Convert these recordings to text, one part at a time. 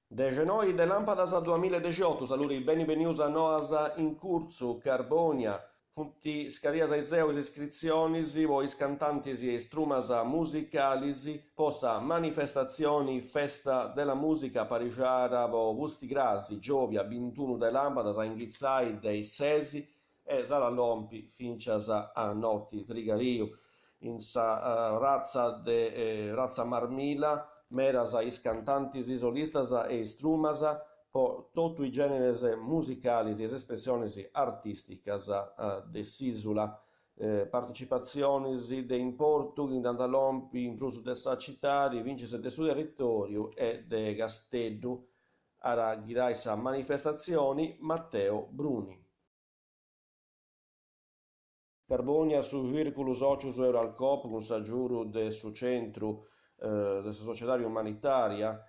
De genoi de Lampadas 2018, saluri benvenuti a noas in curso Carbonia, punti scadias ai seus iscrizionis, vois cantantis e strumas musicalis, possa manifestazioni festa della musica parigiara vo Vusti Grasi, Giovia, 21 de Lampadas, a Inghizzai dei Sesi, e Sala Lompi, fincias a Notti, Trigariu, in sa razza Marmila, meras is cantantis solistas e strumas po totu i generes musicalis e espressiones artisticas de s'isula, partecipaziones de importu in Dantalompi in plus de sa citari, vinces de su territorio e de Gasteddu, ara ghirai sa manifestazioni Matteo Bruni. Carbonia su Circulus Socius Euralcop, con sa giuru de su centru de sa societaria umanitaria,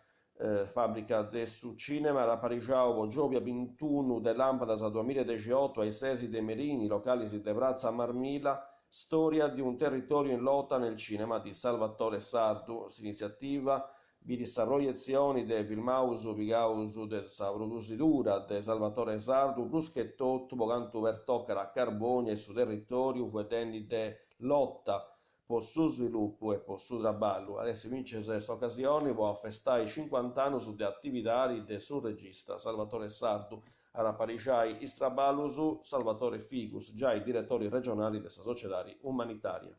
fabbrica de su cinema, la Parigiao Giovia 21 de Lampadas 2018 ai Sesi de Merini, locali de Brazza Marmila, storia di un territorio in lotta nel cinema di Salvatore Sardu, iniziativa di sa proiezioni de filmausu vigausu de sa produsidura de Salvatore Sardu, plus che tutto, pocantu vertoccara a Carbonia e su territorio, vedendo de lotta per su sviluppo e per su traballo. Adesso vince questa occasione per festare i 50 anni su de attività de su regista Salvatore Sardu, ara pariciai is traballos Salvatore Figus, già i direttori regionali della società umanitaria.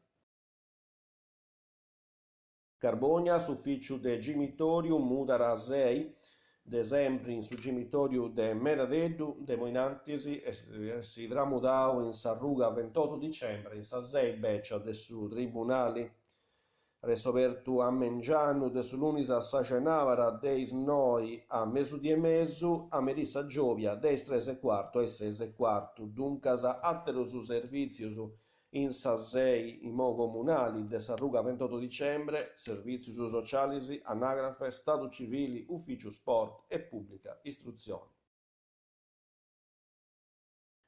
Carbonia, s'ufficiu de gimitoriu mudara 6, de sempre su gimitoriu de Meradeddu, de Moinantisi, e si tramudau in s'arruga 28 dicembre, in sa 6 beccia de su tribunali, resovertu a Mengianu, de su lunisa sa cenavara, deis noi a mesudì e mesu, a merissa Giovia, deis 3 e quarto e 6 e quarto, duncas atteru su servizius in sa 6 imo comunali de s'arruga 28 dicembre, servizi socialis, anagrafe, stato civili, ufficio sport e pubblica istruzione.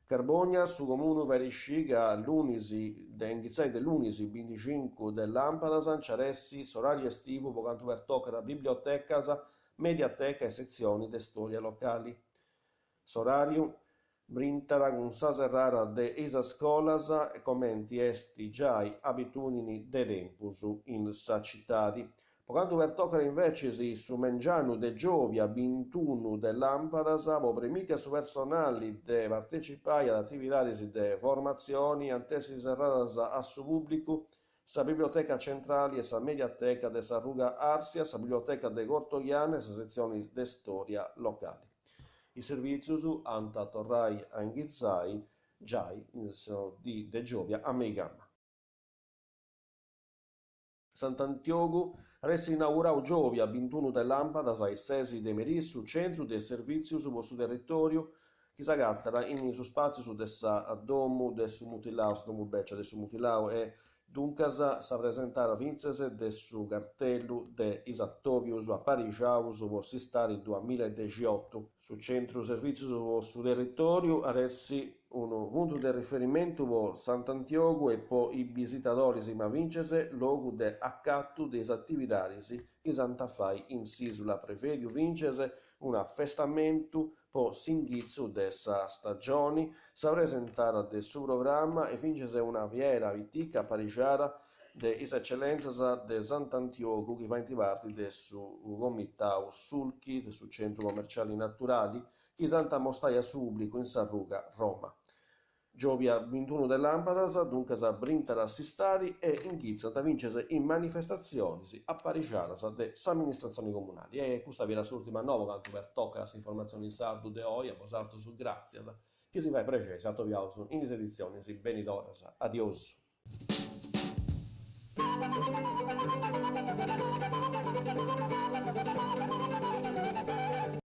Carbonia su comune verisciga l'unisi de Inghizzai dell'unisi 25 de Lampadas, Ciaressi, orario estivo, pocantu vertoccara bibliotecas, mediateca e sezioni de storia locali. Sorariu brintara con sa serrara de isas scolas e commenti esti giai abitudini de tempus in sa citadi. Pocantu vertoccara invece su Mengianu de Giovia 21 de Lampadas, vo premiti a su personali de partecipai ad attividades de formazioni antesi serradas a su pubblicu, sa biblioteca centrale e sa mediateca de sa Ruga Arsia, sa biblioteca de Cortoiane e sa sezioni de storia locali. I servizius anta torrai a Inghizzai, giai di De Giovia a Meigama. Sant'Antiogu resta inaugurau Giovia 21 de Lampadas ai Sesi de Merissu, centru de servizius vo su territorio, chi s'agattara in su spaziu de sa domu de su Mutilau, sa domu beccia de su Mutilau e duncas sa presentara vinces de su cartellu de isattovius a Parigiaus vo s'istari 2018. Su centru servizius vo su territorio aressi un punto de riferimento vo Sant'Antiogu e po i visitadoris ma vinces logu de accattu des attividaris chi Santa fai in s'isula preferiu vinces un affestamentu po s'inghizzu de sa stagioni, sa presentara de su programma e vinces una fiera vitica parigiara de is eccellenzas de Sant'Antiogu chi fa inti de su comitau sulchi de su centru commerciali naturali chi Santa mostaia su pubblico in Sarruga, Roma. Giovia 21 de Lampadas, dunque sa brintara assistari e inghizza da vincere in manifestazioni a Parigianas de s'amministrazioni comunali. E questa viene l'ultima nuova canto per toccare queste informazioni in sardo de oia, posarto su grazie, che si va precisa, attoviamo in edizioni, si benidoras, adios.